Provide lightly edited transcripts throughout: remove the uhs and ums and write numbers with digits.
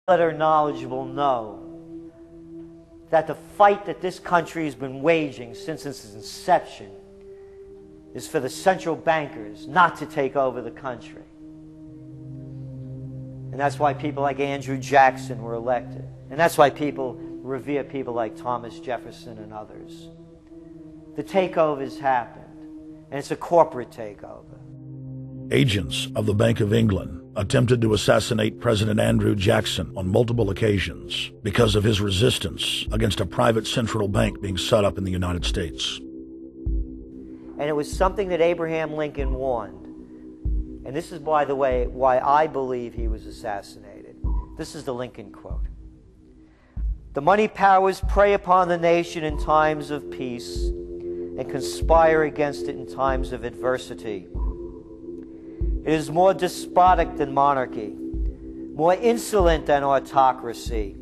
that are knowledgeable know that the fight that this country has been waging since its inception is for the central bankers not to take over the country. And that's why people like Andrew Jackson were elected. And that's why people revere people like Thomas Jefferson and others. The takeover's happened, and it's a corporate takeover. Agents of the Bank of England attempted to assassinate President Andrew Jackson on multiple occasions because of his resistance against a private central bank being set up in the United States. And it was something that Abraham Lincoln warned. And this is, by the way, why I believe he was assassinated. This is the Lincoln quote. "The money powers prey upon the nation in times of peace and conspire against it in times of adversity. It is more despotic than monarchy, more insolent than autocracy,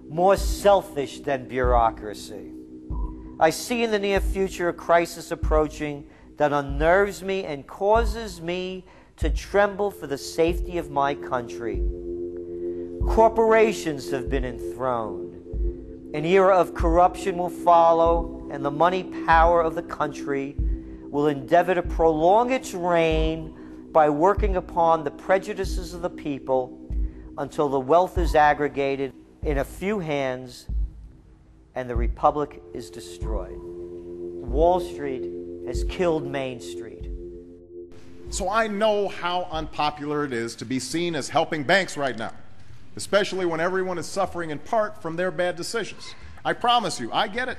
more selfish than bureaucracy. I see in the near future a crisis approaching that unnerves me and causes me to tremble for the safety of my country. Corporations have been enthroned. An era of corruption will follow, and the money power of the country will endeavor to prolong its reign by working upon the prejudices of the people until the wealth is aggregated in a few hands and the republic is destroyed." Wall Street has killed Main Street. So I know how unpopular it is to be seen as helping banks right now, especially when everyone is suffering in part from their bad decisions. I promise you, I get it.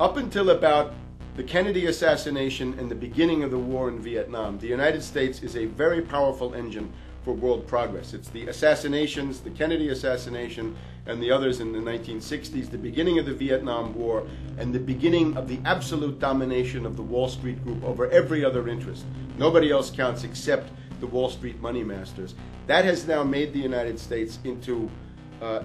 Up until about the Kennedy assassination and the beginning of the war in Vietnam, the United States is a very powerful engine for world progress. It's the assassinations, the Kennedy assassination, and the others in the 1960s, the beginning of the Vietnam War, and the beginning of the absolute domination of the Wall Street Group over every other interest. Nobody else counts except the Wall Street money masters. That has now made the United States into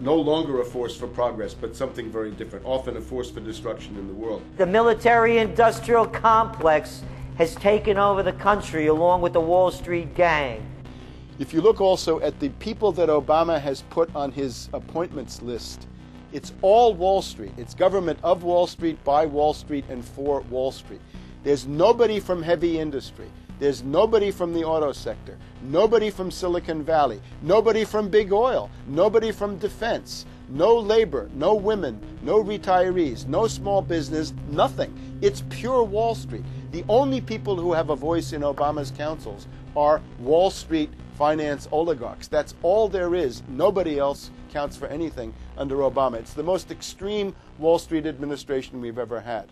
no longer a force for progress, but something very different, often a force for destruction in the world. The military-industrial complex has taken over the country along with the Wall Street gang. If you look also at the people that Obama has put on his appointments list, it's all Wall Street. It's government of Wall Street, by Wall Street, and for Wall Street. There's nobody from heavy industry. There's nobody from the auto sector, nobody from Silicon Valley, nobody from big oil, nobody from defense, no labor, no women, no retirees, no small business, nothing. It's pure Wall Street. The only people who have a voice in Obama's councils are Wall Street finance oligarchs. That's all there is. Nobody else counts for anything under Obama. It's the most extreme Wall Street administration we've ever had.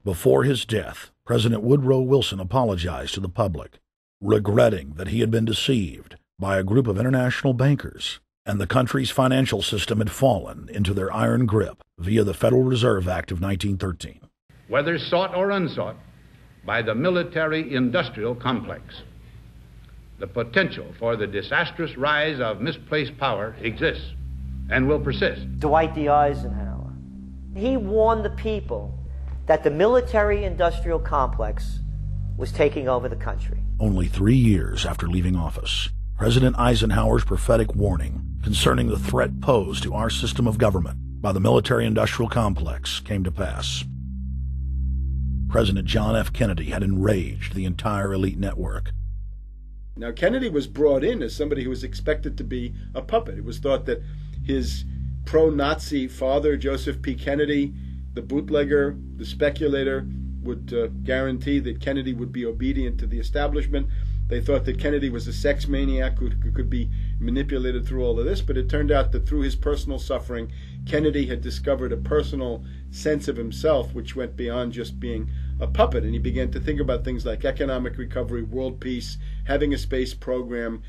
Before his death, President Woodrow Wilson apologized to the public, regretting that he had been deceived by a group of international bankers, and the country's financial system had fallen into their iron grip via the Federal Reserve Act of 1913. Whether sought or unsought by the military-industrial complex, the potential for the disastrous rise of misplaced power exists and will persist. Dwight D. Eisenhower, he warned the people that the military-industrial complex was taking over the country. Only 3 years after leaving office, President Eisenhower's prophetic warning concerning the threat posed to our system of government by the military-industrial complex came to pass. President John F. Kennedy had enraged the entire elite network. Now, Kennedy was brought in as somebody who was expected to be a puppet. It was thought that his pro-Nazi father, Joseph P. Kennedy, the bootlegger, the speculator, would guarantee that Kennedy would be obedient to the establishment. They thought that Kennedy was a sex maniac who could be manipulated through all of this, but it turned out that through his personal suffering, Kennedy had discovered a personal sense of himself which went beyond just being a puppet, and he began to think about things like economic recovery, world peace, having a space program,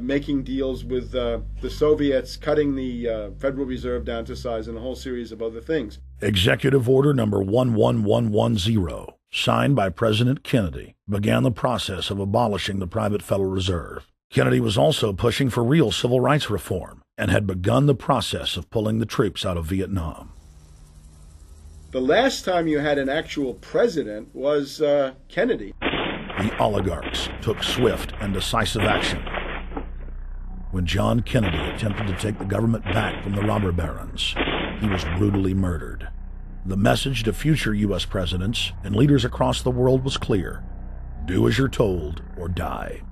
making deals with the Soviets, cutting the Federal Reserve down to size, and a whole series of other things. Executive Order Number 11110, signed by President Kennedy, began the process of abolishing the private Federal Reserve. Kennedy was also pushing for real civil rights reform and had begun the process of pulling the troops out of Vietnam. The last time you had an actual president was Kennedy. The oligarchs took swift and decisive action. when John Kennedy attempted to take the government back from the robber barons. He was brutally murdered. The message to future U.S. presidents and leaders across the world was clear: do as you're told or die.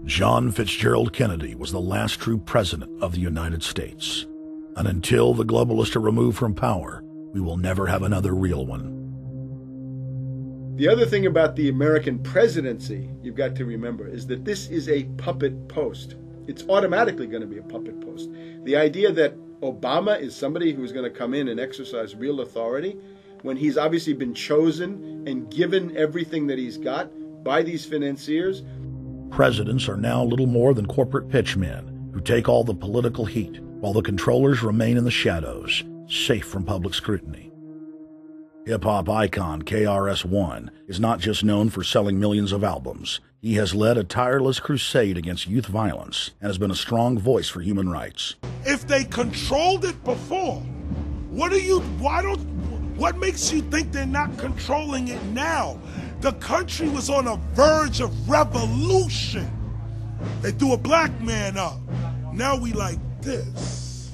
John Fitzgerald Kennedy was the last true president of the United States. And until the globalists are removed from power, we will never have another real one. The other thing about the American presidency you've got to remember is that this is a puppet post. It's automatically going to be a puppet post. The idea that Obama is somebody who's going to come in and exercise real authority when he's obviously been chosen and given everything that he's got by these financiers. Presidents are now little more than corporate pitchmen who take all the political heat, while the controllers remain in the shadows, safe from public scrutiny. Hip-hop icon KRS-One is not just known for selling millions of albums. He has led a tireless crusade against youth violence and has been a strong voice for human rights. If they controlled it before, what makes you think they're not controlling it now? The country was on a verge of revolution. They threw a black man up. Now we like this.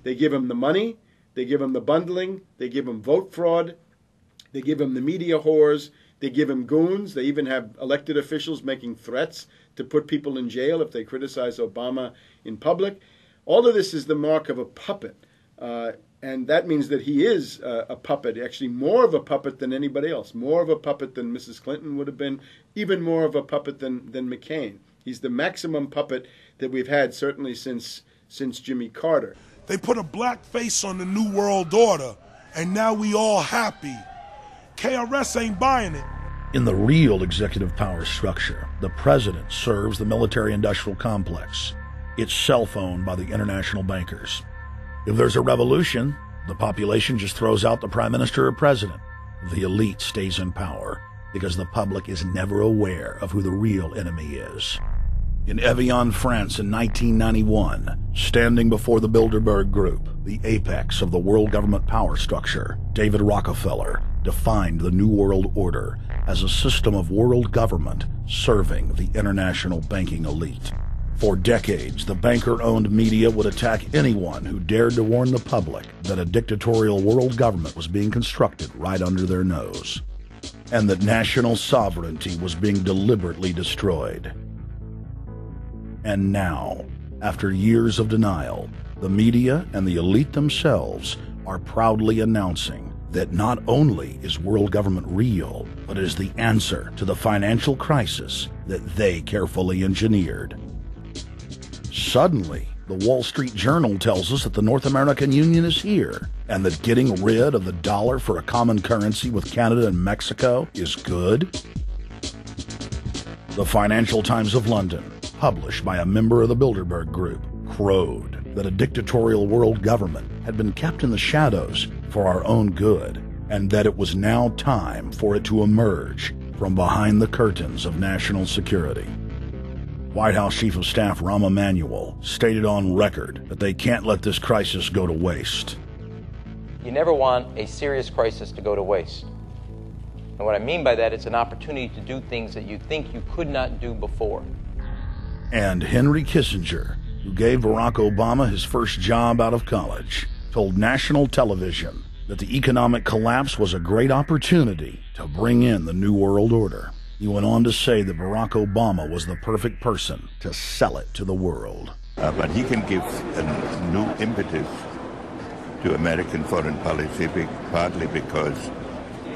They give him the money, they give him the bundling, they give him vote fraud, they give him the media whores, they give him goons, they even have elected officials making threats to put people in jail if they criticize Obama in public. All of this is the mark of a puppet. And that means that he is a puppet, actually more of a puppet than anybody else, more of a puppet than Mrs. Clinton would have been, even more of a puppet than McCain. He's the maximum puppet that we've had, certainly since Jimmy Carter. They put a black face on the New World Order, and now we all happy. KRS ain't buying it. In the real executive power structure, the president serves the military-industrial complex. It's self-owned by the international bankers. If there's a revolution, the population just throws out the prime minister or president. The elite stays in power because the public is never aware of who the real enemy is. In Evian, France in 1991, standing before the Bilderberg Group, the apex of the world government power structure, David Rockefeller defined the New World Order as a system of world government serving the international banking elite. For decades, the banker-owned media would attack anyone who dared to warn the public that a dictatorial world government was being constructed right under their nose, and that national sovereignty was being deliberately destroyed. And now, after years of denial, the media and the elite themselves are proudly announcing that not only is world government real, but is the answer to the financial crisis that they carefully engineered. Suddenly, the Wall Street Journal tells us that the North American Union is here, and that getting rid of the dollar for a common currency with Canada and Mexico is good. The Financial Times of London, published by a member of the Bilderberg Group, crowed that a dictatorial world government had been kept in the shadows for our own good, and that it was now time for it to emerge from behind the curtains of national security. White House Chief of Staff Rahm Emanuel stated on record that they can't let this crisis go to waste. You never want a serious crisis to go to waste. And what I mean by that, it's an opportunity to do things that you think you could not do before. And Henry Kissinger, who gave Barack Obama his first job out of college, told national television that the economic collapse was a great opportunity to bring in the New World Order. He went on to say that Barack Obama was the perfect person to sell it to the world. But he can give a new impetus to American foreign policy, partly because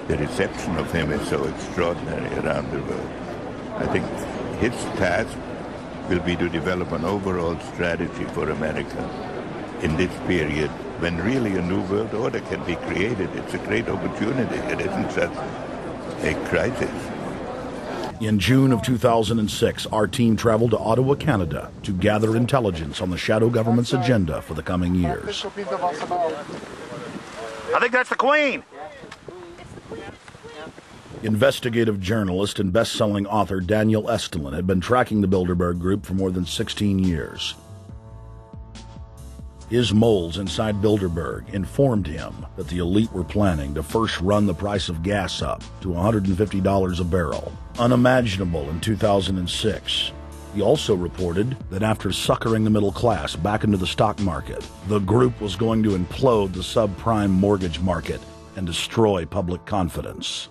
the reception of him is so extraordinary around the world. I think his task will be to develop an overall strategy for America in this period when really a new world order can be created. It's a great opportunity. It isn't just a crisis. In June of 2006, our team traveled to Ottawa, Canada, to gather intelligence on the shadow government's agenda for the coming years. I think that's the Queen. Investigative journalist and best-selling author Daniel Estulin had been tracking the Bilderberg Group for more than 16 years. His moles inside Bilderberg informed him that the elite were planning to first run the price of gas up to $150 a barrel, unimaginable in 2006. He also reported that after suckering the middle class back into the stock market, the group was going to implode the subprime mortgage market and destroy public confidence.